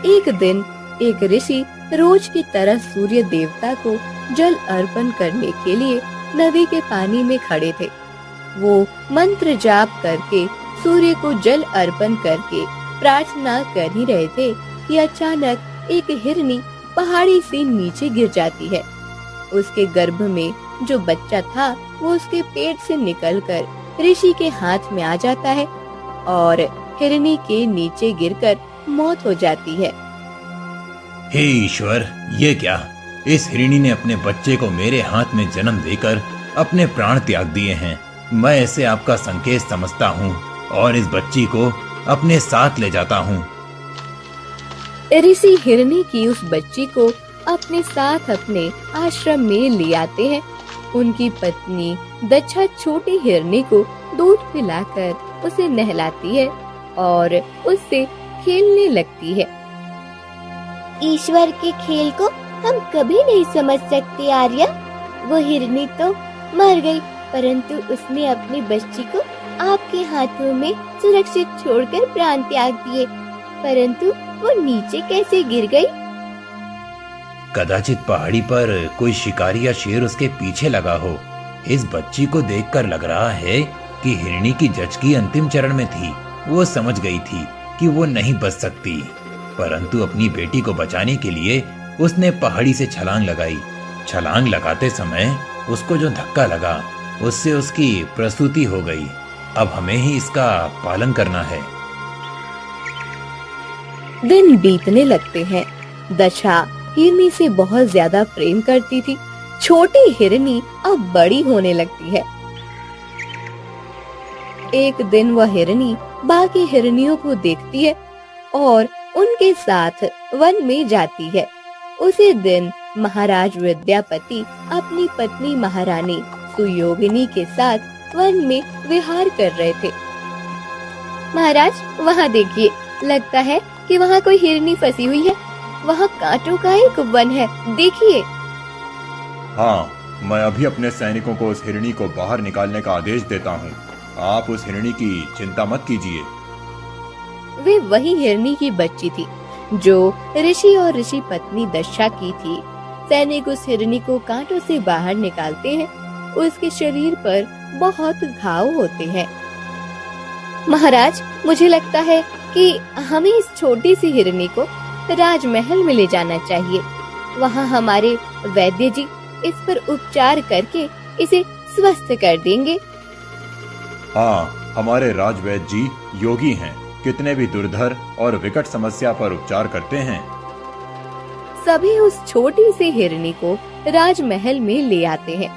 एक दिन एक ऋषि रोज की तरह सूर्य देवता को जल अर्पण करने के लिए नदी के पानी में खड़े थे। वो मंत्र जाप करके सूर्य को जल अर्पण करके प्रार्थना कर ही रहे थे कि अचानक एक हिरनी पहाड़ी से नीचे गिर जाती है। उसके गर्भ में जो बच्चा था वो उसके पेट से निकलकर ऋषि के हाथ में आ जाता है और हिरनी के नीचे गिरकर मौत हो जाती है। हे ईश्वर, ये क्या? इस हिरनी ने अपने बच्चे को मेरे हाथ में जन्म देकर अपने प्राण त्याग दिए हैं। मैं इसे आपका संकेत समझता हूँ और इस बच्ची को अपने साथ ले जाता हूँ। ऋषि हिरनी की उस बच्ची को अपने साथ अपने आश्रम में ले आते हैं। उनकी पत्नी दक्षा छोटी हिरनी को दूध पिलाकर उसे नहलाती है और उससे खेलने लगती है। ईश्वर के खेल को हम कभी नहीं समझ सकते आर्या। वो हिरनी तो मर गई, परंतु उसने अपनी बच्ची को आपके हाथों में सुरक्षित छोड़कर प्राण त्याग दिए। परंतु वो नीचे कैसे गिर गई? कदाचित पहाड़ी पर कोई शिकारी या शेर उसके पीछे लगा हो। इस बच्ची को देखकर लग रहा है कि हिरनी की जचकी अंतिम चरण में थी। वो समझ गई थी कि वो नहीं बच सकती, परंतु अपनी बेटी को बचाने के लिए उसने पहाड़ी से छलांग लगाई। छलांग लगाते समय उसको जो धक्का लगा उससे उसकी प्रसूति हो गई। अब हमें ही इसका पालन करना है। दिन बीतने लगते हैं। दशा हिरनी से बहुत ज्यादा प्रेम करती थी। छोटी हिरनी अब बड़ी होने लगती है। एक दिन वह हिरनी बाकी हिरनियों को देखती है और उनके साथ वन में जाती है। उसी दिन महाराज विद्यापति अपनी पत्नी महारानी सुयोगिनी के साथ वन में विहार कर रहे थे। महाराज, वहाँ देखिए, लगता है कि वहाँ कोई हिरनी फंसी हुई है। वहाँ कांटों का एक वन है, देखिए। हाँ, मैं अभी अपने सैनिकों को उस हिरनी को बाहर निकालने का आदेश देता हूँ। आप उस हिरनी की चिंता मत कीजिए। वे वही हिरनी की बच्ची थी जो ऋषि और ऋषि पत्नी दशा की थी। सैनिक उस हिरनी को कांटों से बाहर निकालते हैं। उसके शरीर पर बहुत घाव होते हैं। महाराज, मुझे लगता है कि हमें इस छोटी सी हिरनी को राजमहल में ले जाना चाहिए। वहाँ हमारे वैद्य जी इस पर उपचार करके इसे स्वस्थ कर देंगे। हाँ, हमारे राजवैद्य जी योगी हैं। कितने भी दुर्धर और विकट समस्या पर उपचार करते हैं। सभी उस छोटी सी हिरनी को राजमहल में ले आते हैं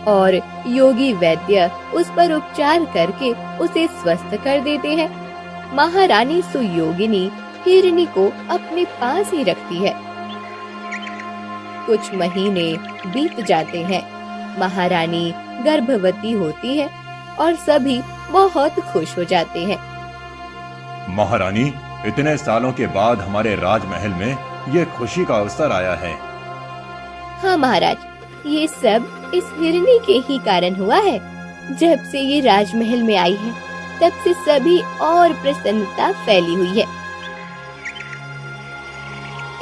और योगी वैद्य उस पर उपचार करके उसे स्वस्थ कर देते हैं। महारानी सुयोगिनी हिरनी को अपने पास ही रखती है। कुछ महीने बीत जाते हैं। महारानी गर्भवती होती है और सभी बहुत खुश हो जाते हैं। महारानी, इतने सालों के बाद हमारे राजमहल में ये खुशी का अवसर आया है। हाँ महाराज, ये सब इस हिरनी के ही कारण हुआ है। जब से ये राजमहल में आई है, तब से सभी और प्रसन्नता फैली हुई है।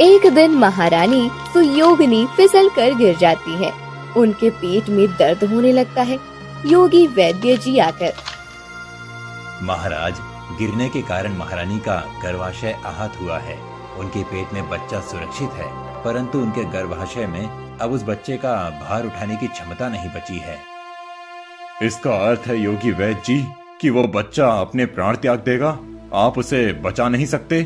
एक दिन महारानी सुयोगिनी फिसल कर गिर जाती है। उनके पेट में दर्द होने लगता है। योगी वैद्य जी आकर, महाराज, गिरने के कारण महारानी का गर्भाशय आहत हुआ है। उनके पेट में बच्चा सुरक्षित है, परंतु उनके गर्भाशय में अब उस बच्चे का भार उठाने की क्षमता नहीं बची है। इसका अर्थ है योगी वैद्य जी कि वो बच्चा अपने प्राण त्याग देगा। आप उसे बचा नहीं सकते।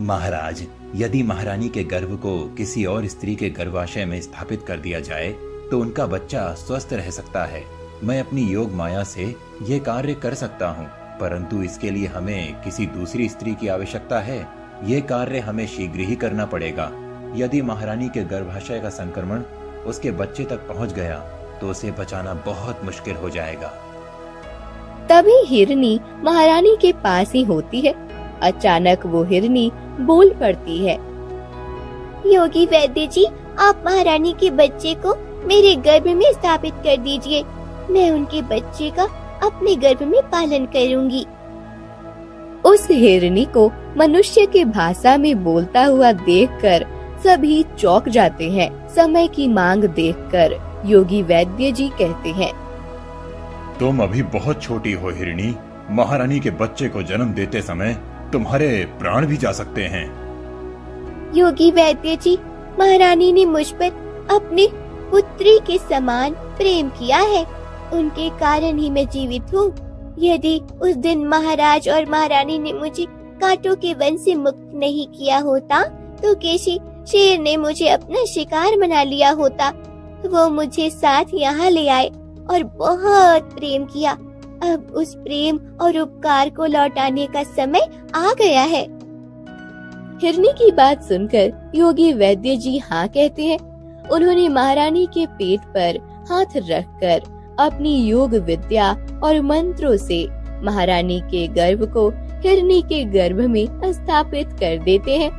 महाराज, यदि महारानी के गर्भ को किसी और स्त्री के गर्भाशय में स्थापित कर दिया जाए तो उनका बच्चा स्वस्थ रह सकता है। मैं अपनी योग माया से ये कार्य कर सकता हूँ, परंतु इसके लिए हमें किसी दूसरी स्त्री की आवश्यकता है। ये कार्य हमें शीघ्र ही करना पड़ेगा। यदि महारानी के गर्भाशय का संक्रमण उसके बच्चे तक पहुँच गया तो उसे बचाना बहुत मुश्किल हो जाएगा। तभी हिरनी महारानी के पास ही होती है। अचानक वो हिरनी बोल पड़ती है, योगी वैद्य जी, आप महारानी के बच्चे को मेरे गर्भ में स्थापित कर दीजिए। मैं उनके बच्चे का अपने गर्भ में पालन करूंगी। उस हिरनी को मनुष्य के भाषा में बोलता हुआ देखकर सभी चौंक जाते हैं। समय की मांग देखकर योगी वैद्य जी कहते हैं, तुम अभी बहुत छोटी हो हिरणी। महारानी के बच्चे को जन्म देते समय तुम्हारे प्राण भी जा सकते हैं। योगी वैद्य जी, महारानी ने मुझ पर अपनी पुत्री के समान प्रेम किया है। उनके कारण ही मैं जीवित हूँ। यदि उस दिन महाराज और महारानी ने मुझे कांटों के वन से मुक्त नहीं किया होता तो किसी शेर ने मुझे अपना शिकार बना लिया होता। वो मुझे साथ यहाँ ले आए और बहुत प्रेम किया। अब उस प्रेम और उपकार को लौटाने का समय आ गया है। हिरनी की बात सुनकर योगी वैद्य जी हाँ कहते हैं। उन्होंने महारानी के पेट पर हाथ रखकर अपनी योग विद्या और मंत्रों से महारानी के गर्भ को हिरनी के गर्भ में स्थापित कर देते हैं।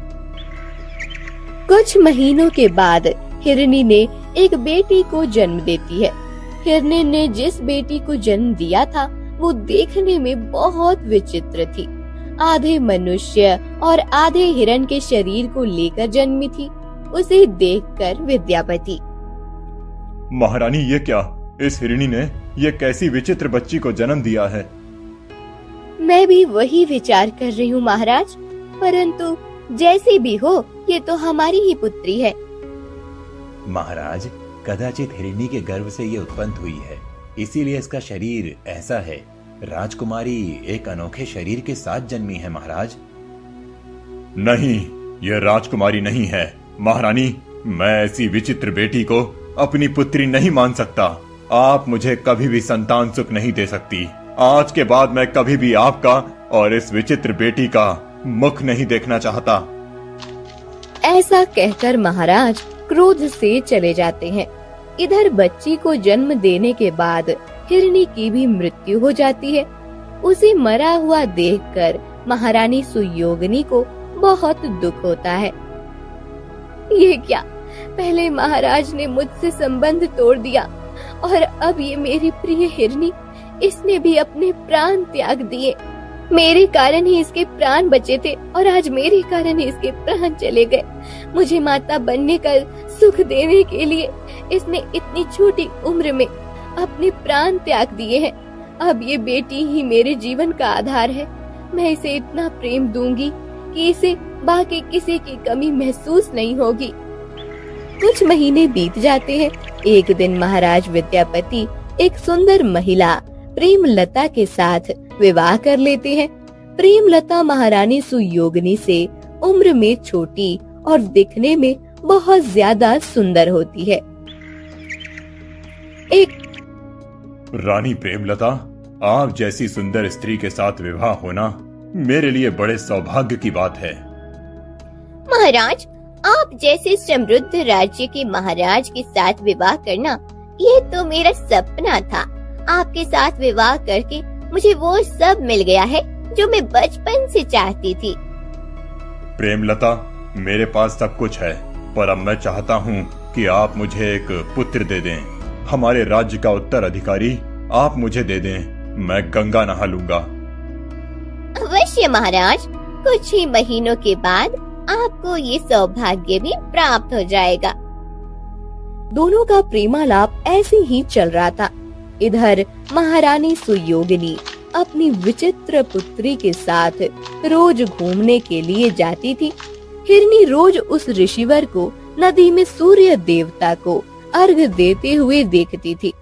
कुछ महीनों के बाद हिरनी ने एक बेटी को जन्म देती है। हिरनी ने जिस बेटी को जन्म दिया था वो देखने में बहुत विचित्र थी। आधे मनुष्य और आधे हिरण के शरीर को लेकर जन्मी थी। उसे देखकर विद्यापति, महारानी ये क्या? इस हिरणी ने ये कैसी विचित्र बच्ची को जन्म दिया है? मैं भी वही विचार कर रही हूँ महाराज, परंतु जैसे भी हो ये तो हमारी ही पुत्री है। महाराज, कदाचित हिरणी के गर्भ से ये उत्पन्न हुई है, इसीलिए इसका शरीर ऐसा है। राजकुमारी एक अनोखे शरीर के साथ जन्मी है महाराज। नहीं, यह राजकुमारी नहीं है महारानी। मैं ऐसी विचित्र बेटी को अपनी पुत्री नहीं मान सकता। आप मुझे कभी भी संतान सुख नहीं दे सकती। आज के बाद मैं कभी भी आपका और इस विचित्र बेटी का मुख नहीं देखना चाहता। ऐसा कहकर महाराज क्रोध से चले जाते हैं। इधर बच्ची को जन्म देने के बाद हिरनी की भी मृत्यु हो जाती है। उसे मरा हुआ देखकर महारानी सुयोगिनी को बहुत दुख होता है। ये क्या, पहले महाराज ने मुझसे संबंध तोड़ दिया और अब ये मेरी प्रिय हिरनी, इसने भी अपने प्राण त्याग दिए। मेरे कारण ही इसके प्राण बचे थे और आज मेरे कारण ही इसके प्राण चले गए। मुझे माता बनने का सुख देने के लिए इसने इतनी छोटी उम्र में अपने प्राण त्याग दिए हैं। अब ये बेटी ही मेरे जीवन का आधार है। मैं इसे इतना प्रेम दूंगी कि इसे बाकी किसी की कमी महसूस नहीं होगी। कुछ महीने बीत जाते हैं। एक दिन महाराज विद्यापति एक सुंदर महिला प्रेमलता के साथ विवाह कर लेते हैं। प्रेमलता महारानी सुयोगिनी से उम्र में छोटी और दिखने में बहुत ज्यादा सुंदर होती है। एक रानी प्रेमलता, आप जैसी सुंदर स्त्री के साथ विवाह होना मेरे लिए बड़े सौभाग्य की बात है। महाराज, आप जैसे समृद्ध राज्य के महाराज के साथ विवाह करना ये तो मेरा सपना था। आपके साथ विवाह करके मुझे वो सब मिल गया है जो मैं बचपन से चाहती थी। प्रेमलता, मेरे पास सब कुछ है, पर अब मैं चाहता हूँ कि आप मुझे एक पुत्र दे दें। हमारे राज्य का उत्तराधिकारी आप मुझे दे दें। मैं गंगा नहा लूंगा। अवश्य महाराज, कुछ ही महीनों के बाद आपको ये सौभाग्य भी प्राप्त हो जाएगा। दोनों का प्रेमालाप ऐसे ही चल रहा था। इधर महारानी सुयोगिनी अपनी विचित्र पुत्री के साथ रोज घूमने के लिए जाती थी। हिरनी रोज उस ऋषिवर को नदी में सूर्य देवता को अर्घ देते हुए देखती थी।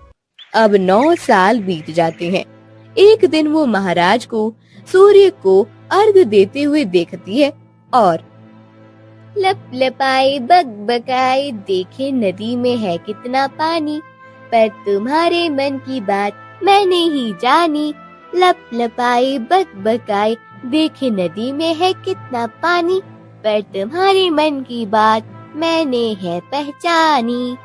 अब 9 साल बीत जाते हैं। एक दिन वो महाराज को सूर्य को अर्घ देते हुए देखती है और लप लपाए बकबकाए देखे नदी में है कितना पानी, पर तुम्हारे मन की बात मैंने ही जानी। लप लपाए बकबकाए देखे नदी में है कितना पानी, पर तुम्हारे मन की बात मैंने है पहचानी।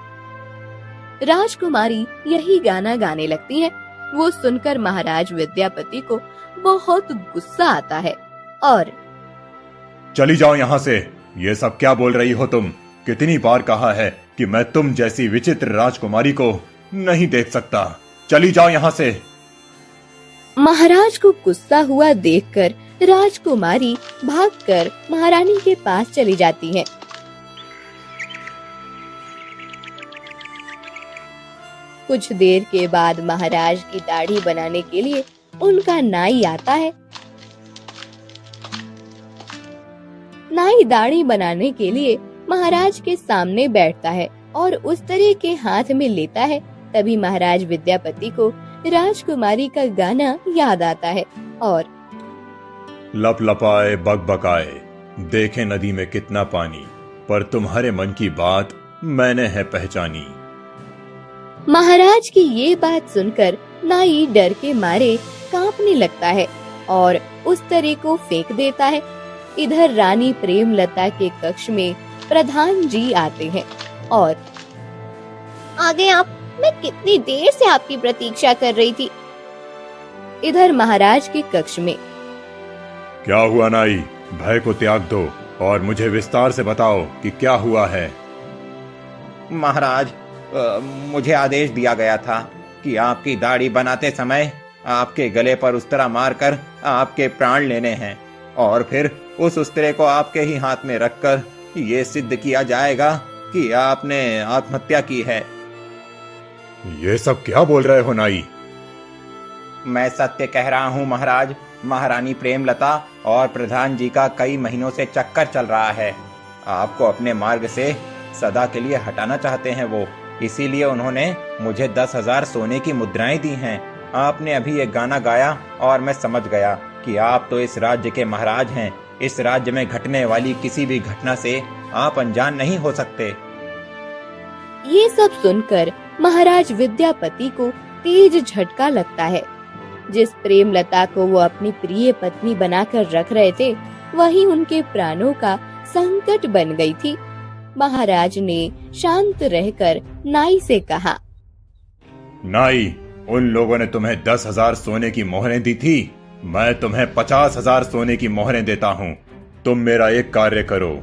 राजकुमारी यही गाना गाने लगती है। वो सुनकर महाराज विद्यापति को बहुत गुस्सा आता है और चली जाओ यहाँ से। ये सब क्या बोल रही हो तुम? कितनी बार कहा है कि मैं तुम जैसी विचित्र राजकुमारी को नहीं देख सकता। चली जाओ यहाँ से। महाराज को गुस्सा हुआ देखकर राजकुमारी भागकर महारानी के पास चली जाती है। कुछ देर के बाद महाराज की दाढ़ी बनाने के लिए उनका नाई आता है। नाई दाढ़ी बनाने के लिए महाराज के सामने बैठता है और उस तरह के हाथ में लेता है। तभी महाराज विद्यापति को राजकुमारी का गाना याद आता है और लपलपाए बकबकाए, देखे नदी में कितना पानी, पर तुम्हारे मन की बात मैंने है पहचानी। महाराज की ये बात सुनकर नाई डर के मारे कांपने लगता है और उस तरह को फेंक देता है। इधर रानी प्रेमलता के कक्ष में प्रधान जी आते हैं और आ गए आप, मैं कितनी देर से आपकी प्रतीक्षा कर रही थी। इधर महाराज के कक्ष में क्या हुआ नाई, भय को त्याग दो और मुझे विस्तार से बताओ कि क्या हुआ है। महाराज, मुझे आदेश दिया गया था कि आपकी दाढ़ी बनाते समय आपके गले पर उस्तरा मारकर आपके प्राण लेने हैं और फिर उस उस्तरे को आपके ही हाथ में रखकर ये सिद्ध किया जाएगा कि आपने आत्महत्या की है। ये सब क्या बोल रहे हो नाई? मैं सत्य कह रहा हूँ महाराज। महारानी प्रेमलता और प्रधान जी का कई महीनों से चक्कर चल रहा है। आपको अपने मार्ग से सदा के लिए हटाना चाहते हैं वो, इसीलिए उन्होंने मुझे 10,000 सोने की मुद्राएं दी हैं। आपने अभी एक गाना गाया और मैं समझ गया कि आप तो इस राज्य के महाराज हैं। इस राज्य में घटने वाली किसी भी घटना से आप अनजान नहीं हो सकते। ये सब सुनकर महाराज विद्यापति को तेज झटका लगता है। जिस प्रेमलता को वो अपनी प्रिय पत्नी बनाकर रख रहे थे, वही उनके प्राणों का संकट बन गई थी। महाराज ने शांत रहकर नाई से कहा, नाई, उन लोगों ने तुम्हें 10,000 सोने की मोहरें दी थी, मैं तुम्हें 50,000 सोने की मोहरें देता हूँ। तुम मेरा एक कार्य करो।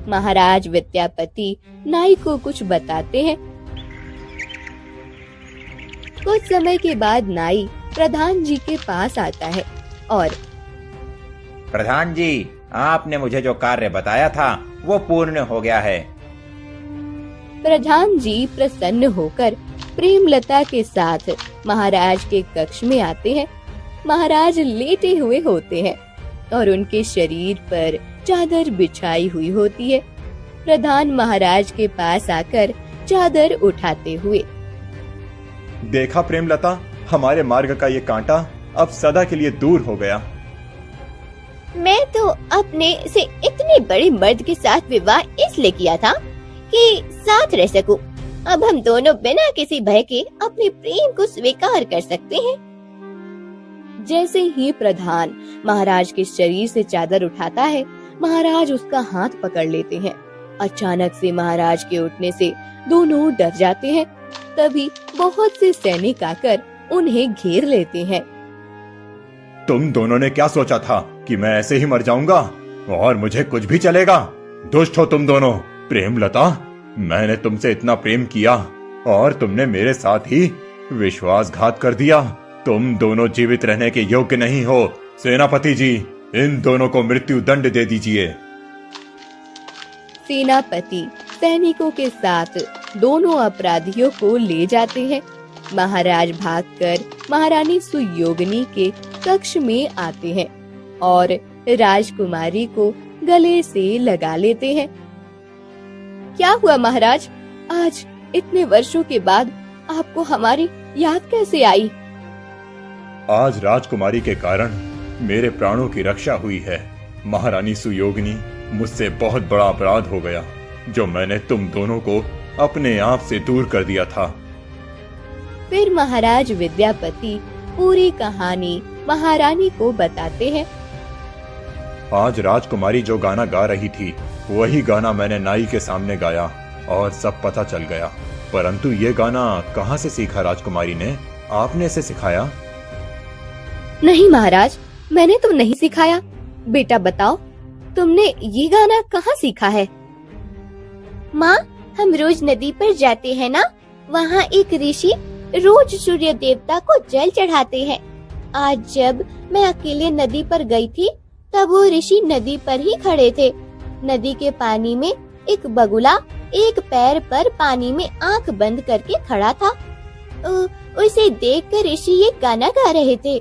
महाराज विद्यापति नाई को कुछ बताते हैं। कुछ समय के बाद नाई प्रधान जी के पास आता है और प्रधान जी, आपने मुझे जो कार्य बताया था वो पूर्ण हो गया है। प्रधान जी प्रसन्न होकर प्रेमलता के साथ महाराज के कक्ष में आते हैं। महाराज लेटे हुए होते हैं और उनके शरीर पर चादर बिछाई हुई होती है। प्रधान महाराज के पास आकर चादर उठाते हुए, देखा प्रेमलता, हमारे मार्ग का ये कांटा अब सदा के लिए दूर हो गया। मैं तो अपने से इतने बड़े मर्द के साथ विवाह इसलिए किया था कि साथ रह सकूं। अब हम दोनों बिना किसी भय के अपने प्रेम को स्वीकार कर सकते हैं। जैसे ही प्रधान महाराज के शरीर से चादर उठाता है, महाराज उसका हाथ पकड़ लेते हैं। अचानक से महाराज के उठने से दोनों डर जाते हैं। तभी बहुत से सैनिक आकर उन्हें घेर लेते हैं। तुम दोनों ने क्या सोचा था कि मैं ऐसे ही मर जाऊंगा और मुझे कुछ भी चलेगा? दुष्ट हो तुम दोनों। प्रेमलता, मैंने तुमसे इतना प्रेम किया और तुमने मेरे साथ ही विश्वासघात कर दिया। तुम दोनों जीवित रहने के योग्य नहीं हो। सेनापति जी, इन दोनों को मृत्यु दंड दे दीजिए। सेनापति सैनिकों के साथ दोनों अपराधियों को ले जाते हैं। महाराज भागकर महारानी सुयोगिनी के कक्ष में आते हैं और राजकुमारी को गले से लगा लेते हैं। क्या हुआ महाराज, आज इतने वर्षों के बाद आपको हमारी याद कैसे आई? आज राजकुमारी के कारण मेरे प्राणों की रक्षा हुई है। महारानी सुयोगिनी, मुझसे बहुत बड़ा अपराध हो गया जो मैंने तुम दोनों को अपने आप से दूर कर दिया था। फिर महाराज विद्यापति पूरी कहानी महारानी को बताते हैं। आज राजकुमारी जो गाना गा रही थी, वही गाना मैंने नाई के सामने गाया और सब पता चल गया। परंतु ये गाना कहाँ से सीखा राजकुमारी ने? आपने इसे सिखाया? नहीं महाराज, मैंने तो नहीं सिखाया। बेटा बताओ, तुमने ये गाना कहाँ सीखा है? माँ, हम रोज नदी पर जाते हैं ना, वहाँ एक ऋषि रोज सूर्य देवता को जल चढ़ाते हैं। आज जब मैं अकेले नदी पर गई थी तब वो ऋषि नदी पर ही खड़े थे। नदी के पानी में एक बगुला एक पैर पर पानी में आंख बंद करके खड़ा था। उसे देखकर ऋषि ये गाना गा रहे थे।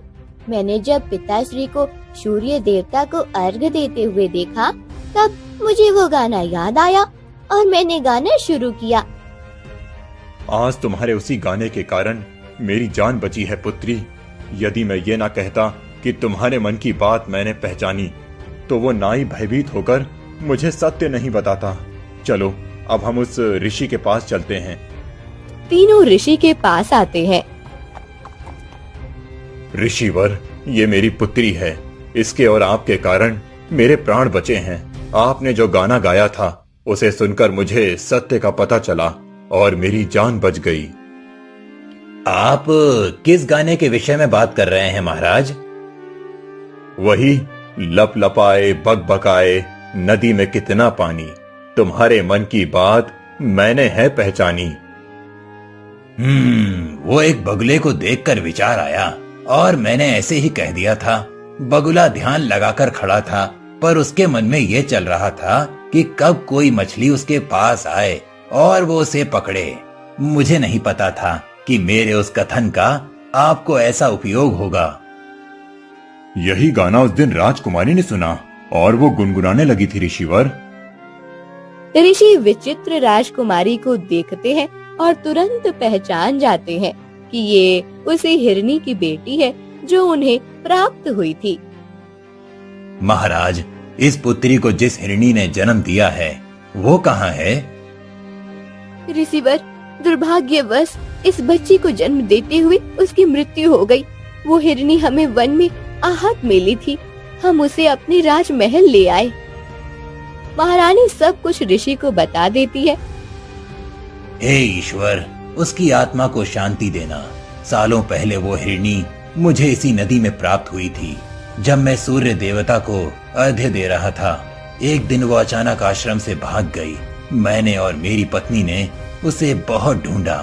मैंने जब पिताश्री को सूर्य देवता को अर्घ्य देते हुए देखा तब मुझे वो गाना याद आया और मैंने गाना शुरू किया। आज तुम्हारे उसी गाने के कारण मेरी जान बची है पुत्री। यदि मैं ये ना कहता कि तुम्हारे मन की बात मैंने पहचानी तो वो नाई भयभीत होकर मुझे सत्य नहीं बताता। चलो अब हम उस ऋषि के पास चलते हैं। तीनों ऋषि के पास आते हैं। ऋषिवर, ये मेरी पुत्री है। इसके और आपके कारण मेरे प्राण बचे हैं। आपने जो गाना गाया था उसे सुनकर मुझे सत्य का पता चला और मेरी जान बच गई। आप किस गाने के विषय में बात कर रहे हैं महाराज? वही लप लपाए बकबकाए नदी में कितना पानी, तुम्हारे मन की बात मैंने है पहचानी। वो एक बगुले को देखकर विचार आया और मैंने ऐसे ही कह दिया था। बगुला ध्यान लगाकर खड़ा था पर उसके मन में ये चल रहा था कि कब कोई मछली उसके पास आए और वो उसे पकड़े। मुझे नहीं पता था कि मेरे उस कथन का आपको ऐसा उपयोग होगा। यही गाना उस दिन राजकुमारी ने सुना और वो गुनगुनाने लगी थी ऋषिवर। ऋषि विचित्र राजकुमारी को देखते हैं और तुरंत पहचान जाते हैं कि ये उसी हिरनी की बेटी है जो उन्हें प्राप्त हुई थी। महाराज, इस पुत्री को जिस हिरनी ने जन्म दिया है वो कहाँ है? ऋषिवर, दुर्भाग्यवश इस बच्ची को जन्म देते हुए उसकी मृत्यु हो गई। वो हिरनी हमें वन में आहत मिली थी। हम उसे अपने राजमहल ले आए। महारानी सब कुछ ऋषि को बता देती है। हे ईश्वर, उसकी आत्मा को शांति देना। सालों पहले वो हिरनी मुझे इसी नदी में प्राप्त हुई थी। जब मैं सूर्य देवता को अर्घ्य दे रहा था, एक दिन वो अचानक आश्रम से भाग गई। मैंने और मेरी पत्नी ने उसे बहुत ढूंढा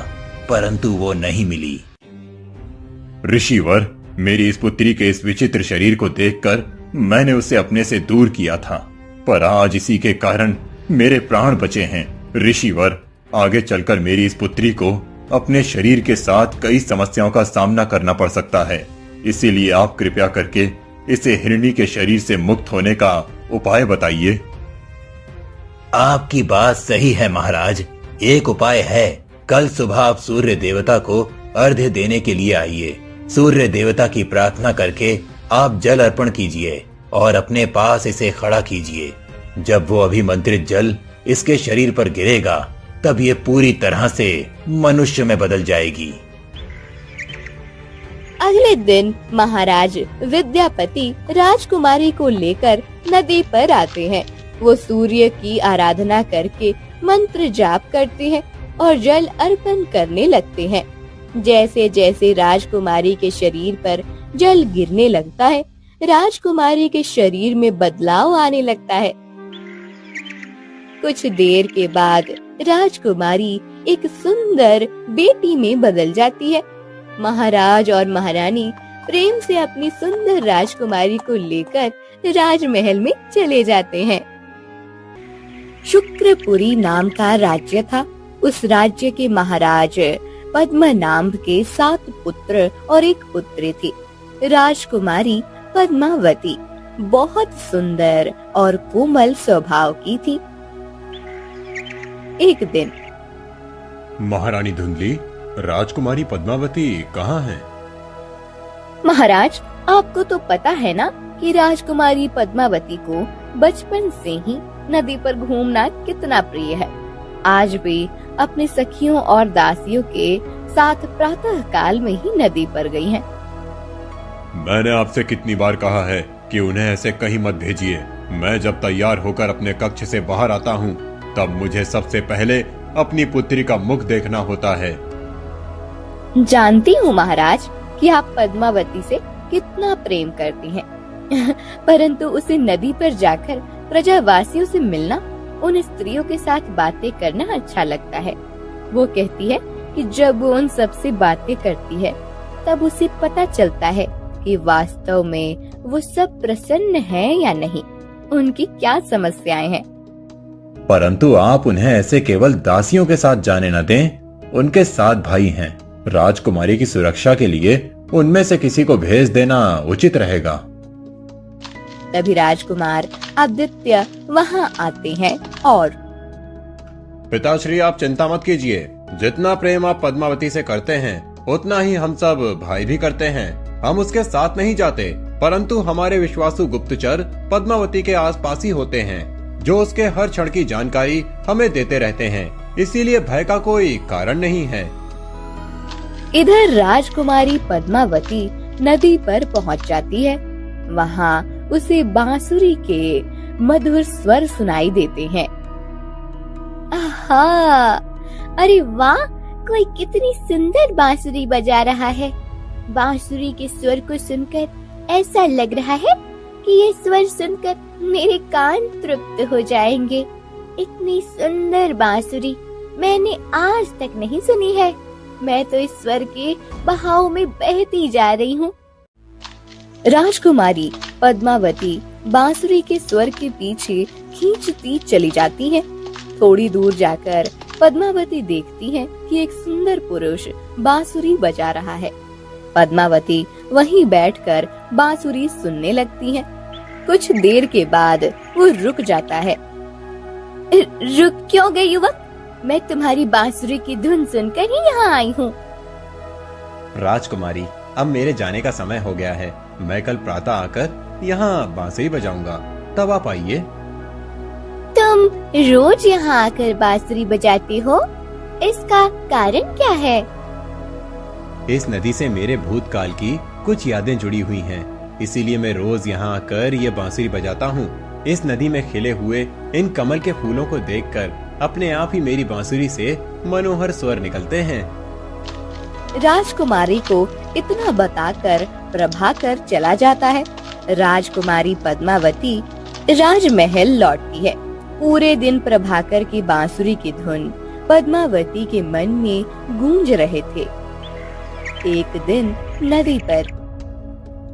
परंतु वो नहीं मिली। ऋषिवर, मेरी इस पुत्री के इस विचित्र शरीर को देखकर मैंने उसे अपने से दूर किया था, पर आज इसी के कारण मेरे प्राण बचे हैं। ऋषिवर, आगे चलकर मेरी इस पुत्री को अपने शरीर के साथ कई समस्याओं का सामना करना पड़ सकता है। इसीलिए आप कृपया करके इसे हिरणी के शरीर से मुक्त होने का उपाय बताइए। आपकी बात सही है महाराज, एक उपाय है। कल सुबह आप सूर्य देवता को अर्घ्य देने के लिए आइए। सूर्य देवता की प्रार्थना करके आप जल अर्पण कीजिए और अपने पास इसे खड़ा कीजिए। जब वो अभिमंत्रित जल इसके शरीर पर गिरेगा तब ये पूरी तरह से मनुष्य में बदल जाएगी। अगले दिन महाराज विद्यापति राजकुमारी को लेकर नदी पर आते हैं। वो सूर्य की आराधना करके मंत्र जाप करते हैं और जल अर्पण करने लगते हैं। जैसे जैसे राजकुमारी के शरीर पर जल गिरने लगता है, राजकुमारी के शरीर में बदलाव आने लगता है। कुछ देर के बाद राजकुमारी एक सुंदर बेटी में बदल जाती है। महाराज और महारानी प्रेम से अपनी सुंदर राजकुमारी को लेकर राजमहल में चले जाते हैं। शुक्रपुरी नाम का राज्य था। उस राज्य के महाराज पद्मनाभ के 7 पुत्र और 1 पुत्री थी। राजकुमारी पद्मावती बहुत सुंदर और कोमल स्वभाव की थी। एक दिन महारानी धुंधली, राजकुमारी पद्मावती कहाँ है? महाराज, आपको तो पता है ना कि राजकुमारी पद्मावती को बचपन से ही नदी पर घूमना कितना प्रिय है। आज वे अपने सखियों और दासियों के साथ प्रातः काल में ही नदी पर गई हैं। मैंने आपसे कितनी बार कहा है कि उन्हें ऐसे कहीं मत भेजिए। मैं जब तैयार होकर अपने कक्ष से बाहर आता हूँ तब मुझे सबसे पहले अपनी पुत्री का मुख देखना होता है। जानती हूँ महाराज कि आप पद्मावती से कितना प्रेम करती हैं, परंतु उसे नदी पर जाकर प्रजावासियों से मिलना, उन स्त्रियों के साथ बातें करना अच्छा लगता है। वो कहती है कि जब वो उन सबसे बातें करती है तब उसे पता चलता है कि वास्तव में वो सब प्रसन्न हैं या नहीं, उनकी क्या समस्याएं हैं। परंतु आप उन्हें ऐसे केवल दासियों के साथ जाने न दें। उनके 7 भाई हैं। राजकुमारी की सुरक्षा के लिए उनमें से किसी को भेज देना उचित रहेगा। तभी राजकुमार आदित्य वहां आते हैं और पिताश्री, आप चिंता मत कीजिए। जितना प्रेम आप पद्मावती से करते हैं उतना ही हम सब भाई भी करते हैं। हम उसके साथ नहीं जाते, परंतु हमारे विश्वासु गुप्तचर पद्मावती के आसपास ही होते हैं, जो उसके हर क्षण की जानकारी हमें देते रहते हैं। इसीलिए भय का कोई कारण नहीं है। इधर राजकुमारी पद्मावती नदी पर पहुंच जाती है। वहां उसे बांसुरी के मधुर स्वर सुनाई देते हैं। आहा, अरे वाह, कोई कितनी सुंदर बांसुरी बजा रहा है। बांसुरी के स्वर को सुनकर ऐसा लग रहा है कि ये स्वर सुनकर मेरे कान तृप्त हो जाएंगे। इतनी सुंदर बांसुरी मैंने आज तक नहीं सुनी है। मैं तो इस स्वर के बहाव में बहती जा रही हूँ। राजकुमारी पद्मावती बांसुरी के स्वर के पीछे खींचती चली जाती है। थोड़ी दूर जाकर पद्मावती देखती है कि एक सुंदर पुरुष बांसुरी बजा रहा है। पद्मावती वहीं बैठकर बांसुरी सुनने लगती है। कुछ देर के बाद वो रुक जाता है। रुक क्यों गए युवक? मैं तुम्हारी बांसुरी की धुन सुनकर ही यहाँ आई हूँ। राजकुमारी, अब मेरे जाने का समय हो गया है। मैं कल प्रातः आकर यहाँ बांसुरी बजाऊंगा, तब आप आइए। तुम रोज यहाँ आकर बांसुरी बजाते हो, इसका कारण क्या है? इस नदी से मेरे भूतकाल की कुछ यादें जुड़ी हुई हैं, इसीलिए मैं रोज यहाँ आकर ये बांसुरी बजाता हूँ। इस नदी में खिले हुए इन कमल के फूलों को देखकर अपने आप ही मेरी बांसुरी से मनोहर स्वर निकलते हैं। राजकुमारी को इतना बताकर प्रभाकर चला जाता है। राजकुमारी पद्मावती राजमहल लौटती है। पूरे दिन प्रभाकर की बांसुरी की धुन पद्मावती के मन में गूंज रहे थे। एक दिन नदी पर,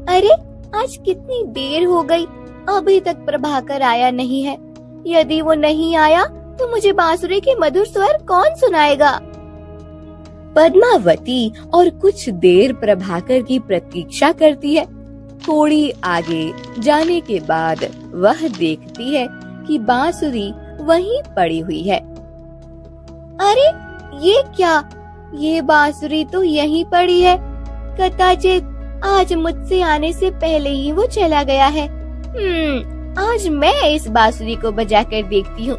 अरे आज कितनी देर हो गई, अभी तक प्रभाकर आया नहीं है। यदि वो नहीं आया तो मुझे बांसुरी के मधुर स्वर कौन सुनाएगा? पद्मावती और कुछ देर प्रभाकर की प्रतीक्षा करती है। थोड़ी आगे जाने के बाद वह देखती है कि बांसुरी वहीं पड़ी हुई है। अरे ये क्या? ये बांसुरी तो यहीं पड़ी है। कदाचित आज मुझसे आने से पहले ही वो चला गया है। आज मैं इस बांसुरी को बजाकर देखती हूँ।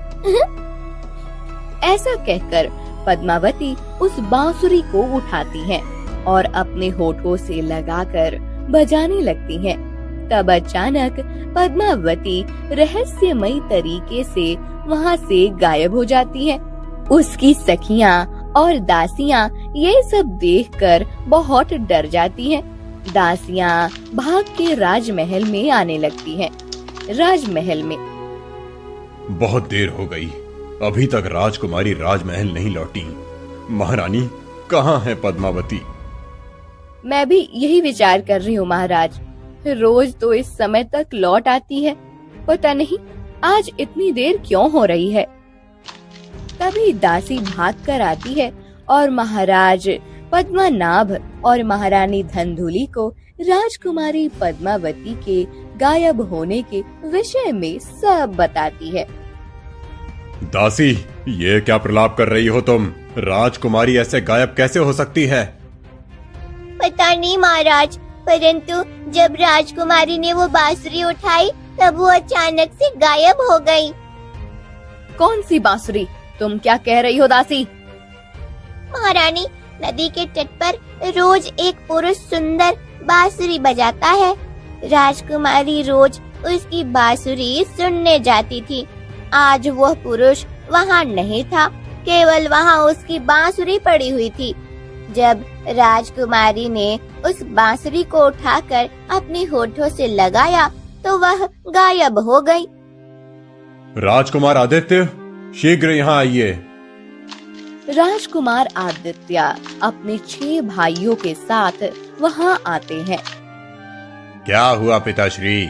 ऐसा कहकर पद्मावती उस बांसुरी को उठाती हैं और अपने होठों से लगाकर बजाने लगती हैं। तब अचानक पद्मावती रहस्यमयी तरीके से वहाँ से गायब हो जाती है। उसकी सखियाँ और दासियाँ ये सब देखकर बहुत डर जाती हैं। दासियाँ भाग के राजमहल में आने लगती हैं। राजमहल में बहुत देर हो गई, अभी तक राजकुमारी राजमहल नहीं लौटी। महारानी, कहाँ है पद्मावती? मैं भी यही विचार कर रही हूँ महाराज। रोज तो इस समय तक लौट आती है, पता नहीं आज इतनी देर क्यों हो रही है। तभी दासी भाग कर आती है और महाराज पद्मनाभ और महारानी धनधुली को राजकुमारी पद्मावती के गायब होने के विषय में सब बताती है। दासी, ये क्या प्रलाप कर रही हो तुम? राजकुमारी ऐसे गायब कैसे हो सकती है? पता नहीं महाराज, परंतु जब राजकुमारी ने वो बांसुरी उठाई तब वो अचानक से गायब हो गई। कौन सी बांसुरी? तुम क्या कह रही हो दासी? महारानी, नदी के तट पर रोज एक पुरुष सुंदर बांसुरी बजाता है। राजकुमारी रोज उसकी बांसुरी सुनने जाती थी। आज वह पुरुष वहाँ नहीं था, केवल वहाँ उसकी बांसुरी पड़ी हुई थी। जब राजकुमारी ने उस बांसुरी को उठाकर अपने होठों से लगाया तो वह गायब हो गई। राजकुमार आदित्य, शीघ्र यहाँ आइए। राजकुमार आदित्य अपने 6 भाइयों के साथ वहाँ आते हैं। क्या हुआ पिताश्री?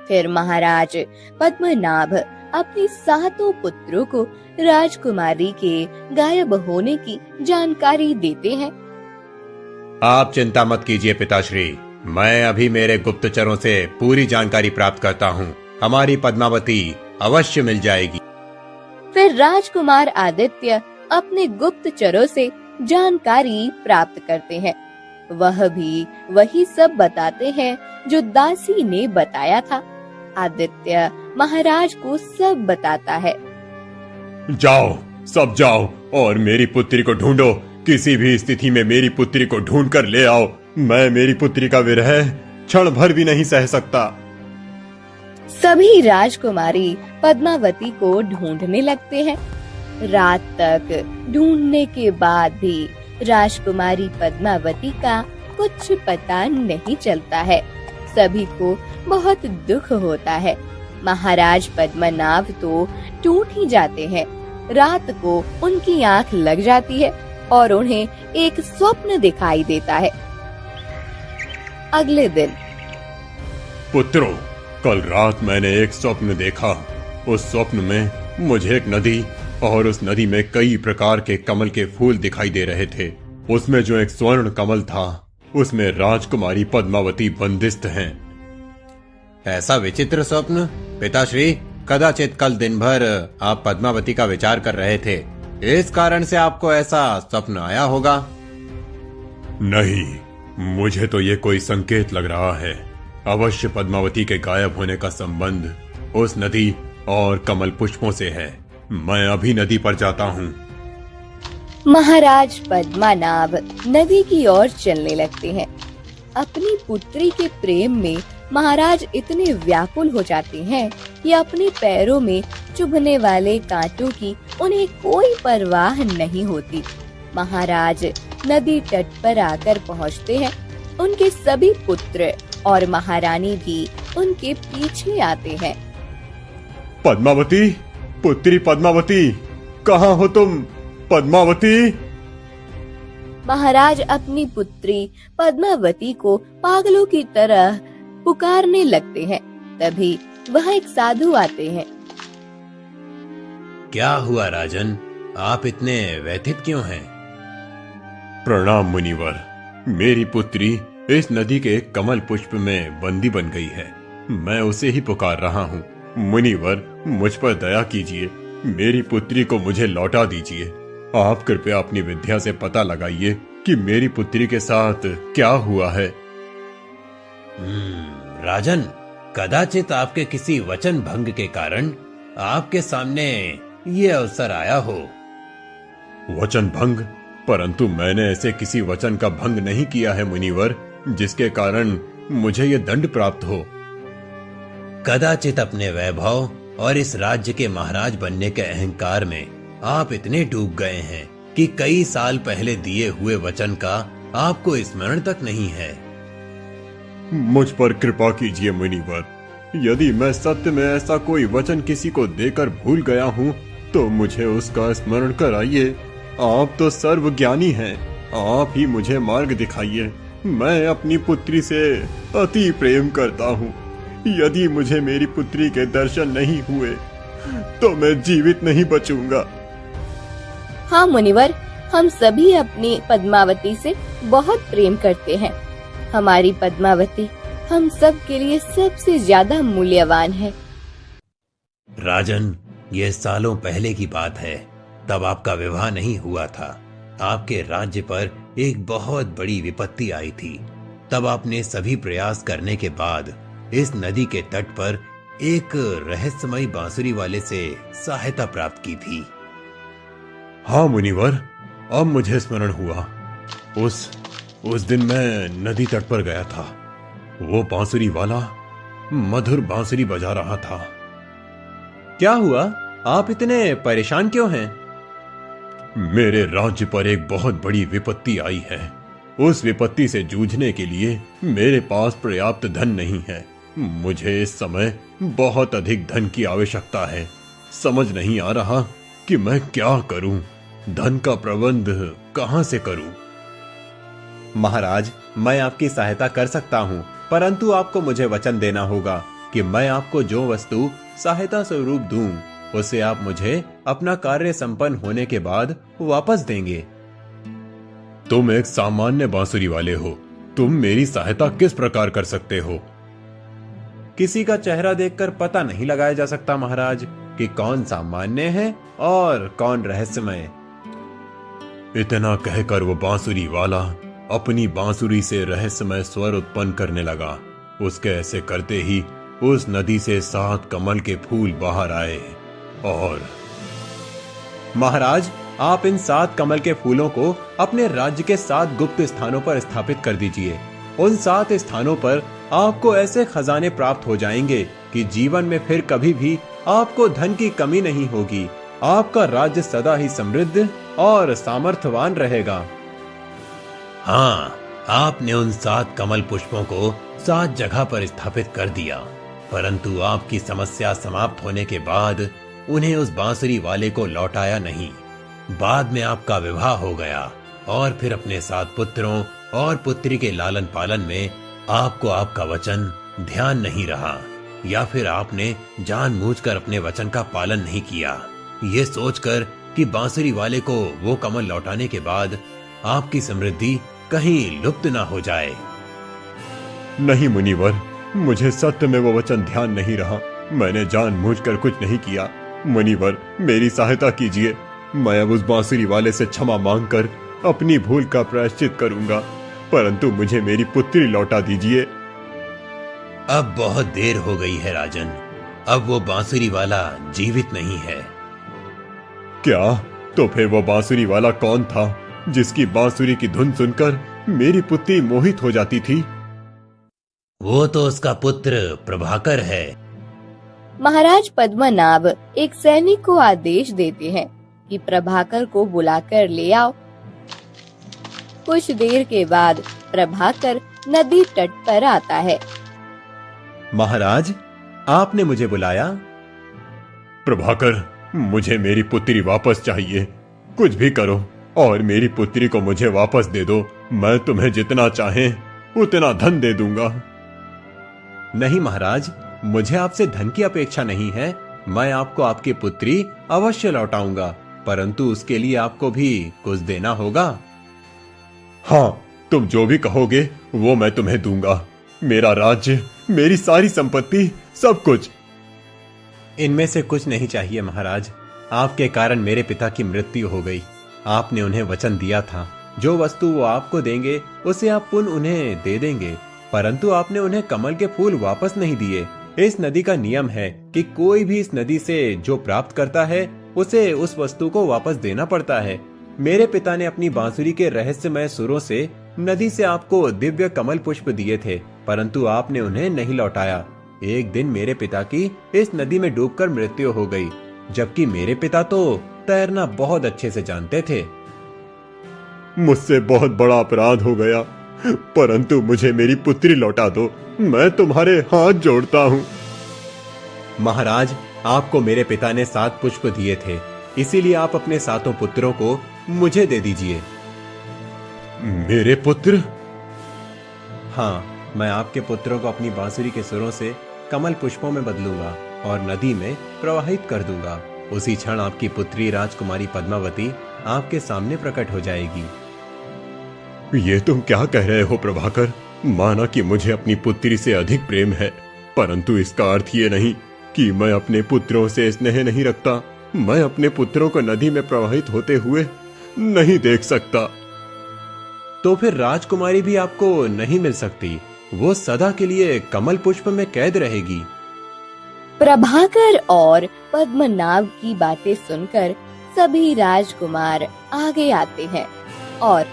फिर महाराज पद्मनाभ अपने 7 पुत्रों को राजकुमारी के गायब होने की जानकारी देते हैं। आप चिंता मत कीजिए पिताश्री, मैं अभी मेरे गुप्तचरों से पूरी जानकारी प्राप्त करता हूँ। हमारी पद्मावती अवश्य मिल जाएगी। फिर राजकुमार आदित्य अपने गुप्तचरों से जानकारी प्राप्त करते हैं। वह भी वही सब बताते हैं जो दासी ने बताया था। आदित्य महाराज को सब बताता है। जाओ, सब जाओ और मेरी पुत्री को ढूंढो। किसी भी स्थिति में मेरी पुत्री को ढूंढ कर ले आओ। मैं मेरी पुत्री का विरह क्षण भर भी नहीं सह सकता। सभी राजकुमारी पद्मावती को ढूंढने लगते हैं। रात तक ढूंढने के बाद भी राजकुमारी पद्मावती का कुछ पता नहीं चलता है। सभी को बहुत दुख होता है। महाराज पद्मनाभ तो टूट ही जाते हैं। रात को उनकी आंख लग जाती है और उन्हें एक स्वप्न दिखाई देता है। अगले दिन, पुत्रों, कल रात मैंने एक स्वप्न देखा। उस स्वप्न में मुझे एक नदी और उस नदी में कई प्रकार के कमल के फूल दिखाई दे रहे थे। उसमें जो एक स्वर्ण कमल था, उसमें राजकुमारी पद्मावती बंदिस्त हैं। ऐसा विचित्र स्वप्न? पिताश्री, कदाचित कल दिन भर आप पद्मावती का विचार कर रहे थे, इस कारण से आपको ऐसा स्वप्न आया होगा। नहीं, मुझे तो ये कोई संकेत लग रहा है। अवश्य पद्मावती के गायब होने का संबंध उस नदी और कमल पुष्पों से है। मैं अभी नदी पर जाता हूँ। महाराज पद्मनाभ नदी की ओर चलने लगते हैं। अपनी पुत्री के प्रेम में महाराज इतने व्याकुल हो जाते हैं कि अपने पैरों में चुभने वाले कांटों की उन्हें कोई परवाह नहीं होती। महाराज नदी तट पर आकर पहुँचते हैं। उनके सभी पुत्र और महारानी भी उनके पीछे आते हैं। पद्मावती, पुत्री पद्मावती, कहाँ हो तुम? पद्मावती! महाराज अपनी पुत्री पद्मावती को पागलों की तरह पुकारने लगते हैं। तभी वहाँ एक साधु आते हैं। क्या हुआ राजन, आप इतने व्यथित क्यों हैं? प्रणाम मुनिवर। मेरी पुत्री इस नदी के एक कमल पुष्प में बंदी बन गई है। मैं उसे ही पुकार रहा हूँ। मुनिवर, मुझ पर दया कीजिए। मेरी पुत्री को मुझे लौटा दीजिए। आप कृपया अपनी विद्या से पता लगाइए कि मेरी पुत्री के साथ क्या हुआ है। राजन, कदाचित आपके किसी वचन भंग के कारण आपके सामने ये अवसर आया हो। वचन भंग? परंतु मैंने ऐसे किसी वचन का भंग नहीं किया है मुनिवर, जिसके कारण मुझे ये दंड प्राप्त हो। कदाचित अपने वैभव और इस राज्य के महाराज बनने के अहंकार में आप इतने डूब गए हैं कि कई साल पहले दिए हुए वचन का आपको स्मरण तक नहीं है। मुझ पर कृपा कीजिए मुनिवर। यदि मैं सत्य में ऐसा कोई वचन किसी को देकर भूल गया हूँ तो मुझे उसका स्मरण कराइए। आप तो सर्वज्ञानी हैं। आप ही मुझे मार्ग दिखाइए। मैं अपनी पुत्री से अति प्रेम करता हूँ। यदि मुझे मेरी पुत्री के दर्शन नहीं हुए तो मैं जीवित नहीं बचूंगा। हाँ मुनिवर, हम सभी अपनी पद्मावती से बहुत प्रेम करते हैं। हमारी पद्मावती हम सब के लिए सबसे ज्यादा मूल्यवान है। राजन, ये सालों पहले की बात है। तब आपका विवाह नहीं हुआ था। आपके राज्य पर एक बहुत बड़ी विपत्ति आई थी। तब आपने सभी प्रयास करने के बाद इस नदी के तट पर एक रहस्यमयी बांसुरी वाले से सहायता प्राप्त की थी। हाँ मुनिवर, अब मुझे स्मरण हुआ। उस दिन मैं नदी तट पर गया था। वो बांसुरी वाला मधुर बांसुरी बजा रहा था। क्या हुआ? आप इतने परेशान क्यों हैं? मेरे राज्य पर एक बहुत बड़ी विपत्ति आई है। उस विपत्ति से जूझने के लिए मेरे पास पर्याप्त धन नहीं है। मुझे इस समय बहुत अधिक धन की आवश्यकता है। समझ नहीं आ रहा कि मैं क्या करूं। धन का प्रबंध कहां से करूं? महाराज, मैं आपकी सहायता कर सकता हूँ, परंतु आपको मुझे वचन देना होगा कि मैं आपको जो वस्तु सहायता स्वरूप दूं, उसे आप मुझे अपना कार्य संपन्न होने के बाद वापस देंगे। तुम एक सामान्य बांसुरी वाले हो, तुम मेरी सहायता किस प्रकार कर सकते हो? किसी का चेहरा देखकर पता नहीं लगाया जा सकता महाराज कि कौन सामान्य है और कौन रहस्यमय। इतना कहकर वो बांसुरी वाला अपनी बांसुरी से रहस्यमय स्वर उत्पन्न करने लगा। उसके ऐसे करते ही उस नदी से 7 कमल के फूल बाहर आए और महाराज, आप इन 7 कमल के फूलों को अपने राज्य के 7 गुप्त स्थानों पर स्थापित कर दीजिए। उन 7 स्थानों पर आपको ऐसे खजाने प्राप्त हो जाएंगे कि जीवन में फिर कभी भी आपको धन की कमी नहीं होगी। आपका राज्य सदा ही समृद्ध और सामर्थ्यवान रहेगा। हाँ, आपने उन 7 कमल पुष्पों को 7 जगह पर स्थापित कर दिया, परंतु आपकी समस्या समाप्त होने के बाद उन्हें उस बांसुरी वाले को लौटाया नहीं। बाद में आपका विवाह हो गया और फिर अपने 7 पुत्रों और पुत्री के लालन पालन में आपको आपका वचन ध्यान नहीं रहा, या फिर आपने जानबूझकर अपने वचन का पालन नहीं किया, ये सोचकर कि बांसुरी वाले को वो कमल लौटाने के बाद आपकी समृद्धि कहीं लुप्त ना हो जाए। नहीं मुनिवर, मुझे सत्य में वो वचन ध्यान नहीं रहा। मैंने जानबूझकर कुछ नहीं किया। मुनिवर, मेरी सहायता कीजिए। मैं अब उस बांसुरी वाले से क्षमा मांगकर अपनी भूल का प्रायश्चित करूंगा, परंतु मुझे मेरी पुत्री लौटा दीजिए। अब बहुत देर हो गई है राजन, अब वो बांसुरी वाला जीवित नहीं है। क्या? तो फिर वो बांसुरी वाला कौन था जिसकी बांसुरी की धुन सुनकर मेरी पुत्री मोहित हो जाती थी? वो तो उसका पुत्र प्रभाकर है। महाराज पद्मनाभ एक सैनिक को आदेश देते हैं कि प्रभाकर को बुलाकर ले आओ। कुछ देर के बाद प्रभाकर नदी तट पर आता है। महाराज, आपने मुझे बुलाया? प्रभाकर, मुझे मेरी पुत्री वापस चाहिए। कुछ भी करो और मेरी पुत्री को मुझे वापस दे दो। मैं तुम्हें जितना चाहें उतना धन दे दूंगा। नहीं महाराज, मुझे आपसे धन की अपेक्षा नहीं है। मैं आपको आपकी पुत्री अवश्य लौटाऊंगा, परंतु उसके लिए आपको भी कुछ देना होगा। हाँ, तुम जो भी कहोगे वो मैं तुम्हें दूंगा। मेरा राज्य, मेरी सारी संपत्ति, सब कुछ। इनमें से कुछ नहीं चाहिए महाराज। आपके कारण मेरे पिता की मृत्यु हो गई। आपने उन्हें वचन दिया था जो वस्तु वो आपको देंगे उसे आप पुनः उन्हें दे देंगे, परंतु आपने उन्हें कमल के फूल वापस नहीं दिए। इस नदी का नियम है कि कोई भी इस नदी से जो प्राप्त करता है उसे उस वस्तु को वापस देना पड़ता है। मेरे पिता ने अपनी बांसुरी के रहस्यमय सुरों से नदी से आपको दिव्य कमल पुष्प दिए थे, परंतु आपने उन्हें नहीं लौटाया। एक दिन मेरे पिता की इस नदी में डूबकर मृत्यु हो गई, जबकि मेरे पिता तो तैरना बहुत अच्छे से जानते थे। मुझसे बहुत बड़ा अपराध हो गया, परंतु मुझे मेरी पुत्री लौटा दो। मैं तुम्हारे हाथ जोड़ता हूँ। महाराज, आपको मेरे पिता ने 7 पुष्प दिए थे, इसीलिए आप अपने 7 पुत्रों को मुझे दे दीजिए। मेरे पुत्र? हाँ, मैं आपके पुत्रों को अपनी बांसुरी के सुरों से कमल पुष्पों में बदलूंगा और नदी में प्रवाहित कर दूंगा। उसी क्षण आपकी पुत्री राजकुमारी पद्मावती आपके सामने प्रकट हो जाएगी। ये तुम क्या कह रहे हो प्रभाकर? माना कि मुझे अपनी पुत्री से अधिक प्रेम है, परंतु इसका अर्थ ये नहीं कि मैं अपने पुत्रों से स्नेह नहीं रखता। मैं अपने पुत्रों को नदी में प्रवाहित होते हुए नहीं देख सकता। तो फिर राजकुमारी भी आपको नहीं मिल सकती, वो सदा के लिए कमल पुष्प में कैद रहेगी। प्रभाकर और पद्मनाभ की बातें सुनकर सभी राजकुमार आगे आते हैं और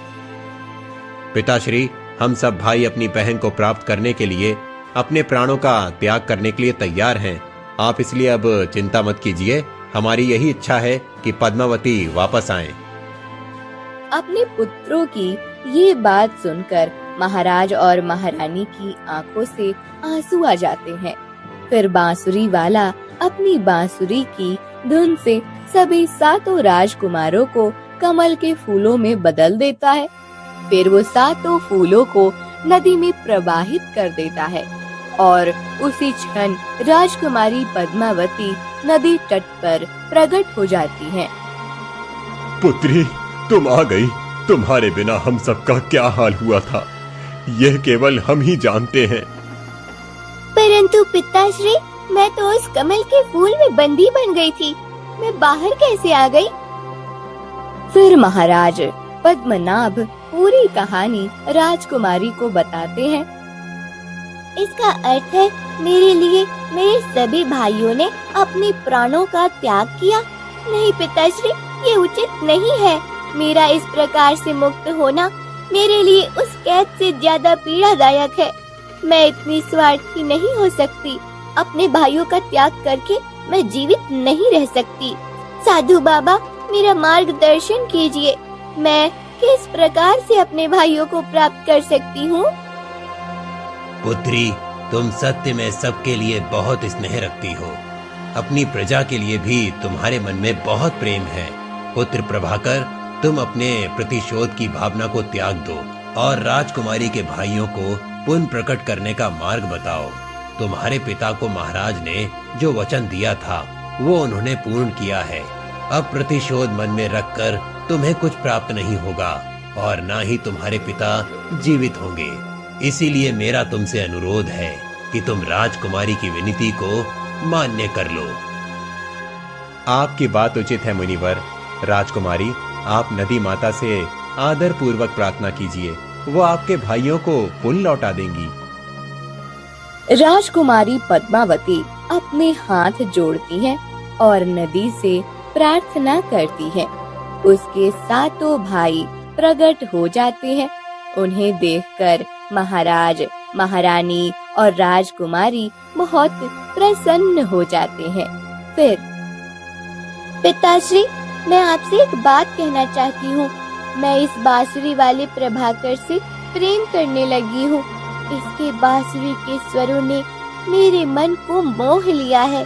पिताश्री, हम सब भाई अपनी बहन को प्राप्त करने के लिए अपने प्राणों का त्याग करने के लिए तैयार हैं। आप इसलिए अब चिंता मत कीजिए। हमारी यही इच्छा है कि पद्मावती वापस आए। अपने पुत्रों की ये बात सुनकर महाराज और महारानी की आंखों से आंसू आ जाते हैं। फिर बांसुरी वाला अपनी बांसुरी की धुन से सभी 7 राजकुमारों को कमल के फूलों में बदल देता है। फिर वो सातों फूलों को नदी में प्रवाहित कर देता है और उसी क्षण राजकुमारी पद्मावती नदी तट पर प्रकट हो जाती हैं। पुत्री, तुम आ गई। तुम्हारे बिना हम सबका क्या हाल हुआ था, यह केवल हम ही जानते हैं। परंतु पिताश्री, मैं तो उस कमल के फूल में बंदी बन गई थी। मैं बाहर कैसे आ गई? फिर महाराज पद्मनाभ पूरी कहानी राजकुमारी को बताते हैं। इसका अर्थ है मेरे लिए मेरे सभी भाइयों ने अपने प्राणों का त्याग किया। नहीं पिताश्री, ये उचित नहीं है। मेरा इस प्रकार से मुक्त होना मेरे लिए उस कैद से ज्यादा पीड़ादायक है। मैं इतनी स्वार्थी नहीं हो सकती। अपने भाइयों का त्याग करके मैं जीवित नहीं रह सकती। साधु बाबा, मेरा मार्गदर्शन कीजिए। मैं किस प्रकार से अपने भाइयों को प्राप्त कर सकती हूँ? पुत्री, तुम सत्य में सबके लिए बहुत स्नेह रखती हो। अपनी प्रजा के लिए भी तुम्हारे मन में बहुत प्रेम है। पुत्र प्रभाकर, तुम अपने प्रतिशोध की भावना को त्याग दो और राजकुमारी के भाइयों को पुनः प्रकट करने का मार्ग बताओ। तुम्हारे पिता को महाराज ने जो वचन दिया था वो उन्होंने पूर्ण किया है। अब प्रतिशोध मन में रखकर तुम्हें कुछ प्राप्त नहीं होगा और ना ही तुम्हारे पिता जीवित होंगे। इसीलिए मेरा तुमसे अनुरोध है कि तुम राजकुमारी की विनती को मान्य कर लो। आपकी बात उचित है मुनिवर। राजकुमारी, आप नदी माता से आदर पूर्वक प्रार्थना कीजिए, वो आपके भाइयों को पुनः लौटा देंगी। राजकुमारी पद्मावती अपने हाथ जोड़ती हैं और नदी से प्रार्थना करती है। उसके सातों भाई प्रकट हो जाते हैं। उन्हें देखकर महाराज, महारानी और राजकुमारी बहुत प्रसन्न हो जाते हैं। फिर पिताश्री, मैं आपसे एक बात कहना चाहती हूँ। मैं इस बांसुरी वाले प्रभाकर से प्रेम करने लगी हूँ। इसके बांसुरी के स्वरों ने मेरे मन को मोह लिया है।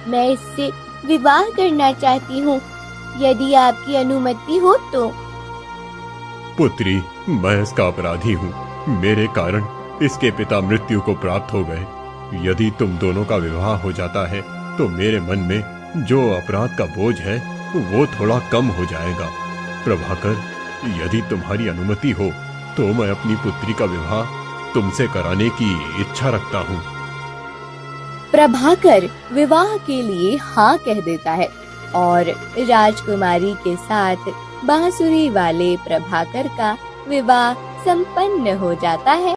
मैं इससे विवाह करना चाहती हूँ, यदि आपकी अनुमति हो तो। पुत्री, मैं इसका अपराधी हूँ। मेरे कारण इसके पिता मृत्यु को प्राप्त हो गए। यदि तुम दोनों का विवाह हो जाता है तो मेरे मन में जो अपराध का बोझ है वो थोड़ा कम हो जाएगा। प्रभाकर, यदि तुम्हारी अनुमति हो तो मैं अपनी पुत्री का विवाह तुमसे कराने की इच्छा रखता हूँ। प्रभाकर विवाह के लिए हाँ कह देता है और राजकुमारी के साथ बांसुरी वाले प्रभाकर का विवाह संपन्न हो जाता है।